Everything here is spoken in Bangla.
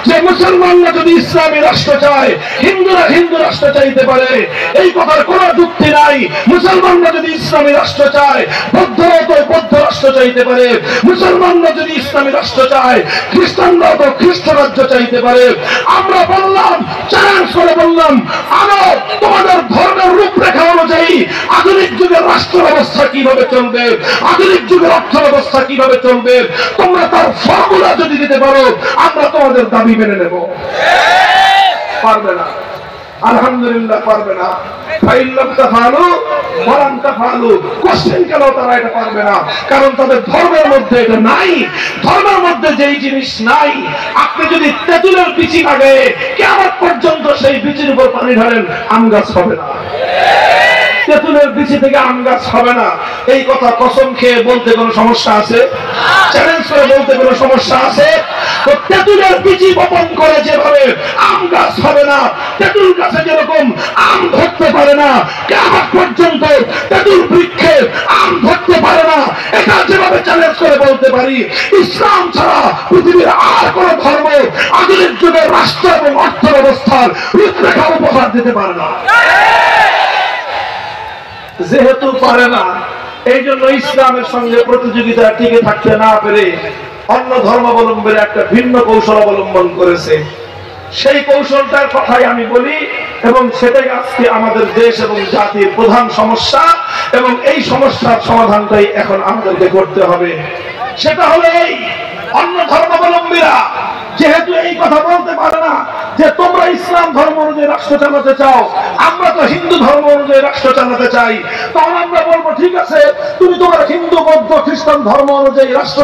যে মুসলমানরা যদি ইসলামী রাষ্ট্র চায়, হিন্দুরা হিন্দু রাষ্ট্র চাইতে পারে, এই কথার কোনো যুক্তি নাই। মুসলমানরা যদি ইসলামী রাষ্ট্র চায়, বৌদ্ধরা তো বৌদ্ধ রাষ্ট্র চাইতে পারে। মুসলমানরা যদি ইসলামী রাষ্ট্র চায়, খ্রিস্টানরা তো খ্রিস্ট রাজ্য চাইতে পারে। আমরা বললাম, চ্যালেঞ্জ করে বললাম, আনো তোমাদের ধর্মের রূপরেখা অনুযায়ী আধুনিক যুগের রাষ্ট্র ব্যবস্থা কিভাবে চলবে, আধুনিক যুগের অর্থ ব্যবস্থা কিভাবে চলবে, তোমরা তার ফর্মুলা যদি দিতে পারো, আমরা তোমাদের দাবি মেনে নেব। পারবে না, আলহামদুলিল্লাহ পারবে না। কোশ্চেন কেন তারা এটা পারবে না? কারণ তাদের ধর্মের মধ্যে এটা নাই। ধর্মের মধ্যে যেই জিনিস নাই, আপনি যদি তেঁতুলের বিচি লাগে কিয়ামত পর্যন্ত সেই বিচির উপর পানি ঢালেন, আম গাছ হবে না। তেঁতুলের বিচি থেকে আম গাছ হবে না। এই কথা কসম খেয়ে বলতে কোনো সমস্যা আছে? চ্যালেঞ্জ করে বলতে কোনো সমস্যা আছে? তো তেঁতুলের বিচি বপন করে যেভাবে আম গাছ হবে না, তেঁতুল গাছে যেরকম আম ধরতে পারে না, কিয়ামত পর্যন্ত তেঁতুল বৃক্ষে আম ধরতে পারে না, এটা যেভাবে চ্যালেঞ্জ করে বলতে পারি, ইসলাম ছাড়া পৃথিবীর আর কোন ধর্ম আধুনিক যুগের রাষ্ট্র এবং অর্থ ব্যবস্থার রূপরেখা উপহার দিতে পারে না। যেহেতু পারে না, এই জন্য ইসলামের সঙ্গে প্রতিযোগিতা টিকে থাকতে না পেরে অন্য ধর্মাবলম্বীরা একটা ভিন্ন কৌশল অবলম্বন করেছে। সেই কৌশলটার কথাই আমি বলি, এবং সেটাই আজকে আমাদের দেশ এবং জাতির প্রধান সমস্যা, এবং এই সমস্যার সমাধানটাই এখন আমাদেরকে করতে হবে। সেটা হলো এই, অন্য ধর্মাবলম্বীরা যেহেতু এই কথা বলতে পারে না যে তোমরা ইসলাম ধর্ম অনুযায়ী রাষ্ট্র চালাতে চাও, আমরা তো হিন্দু ধর্ম অনুযায়ী রাষ্ট্র চালাতে চাই, তখন আমরা বলবো ঠিক আছে, তুমি তোমার হিন্দু বৌদ্ধ খ্রিস্টান ধর্ম অনুযায়ী রাষ্ট্র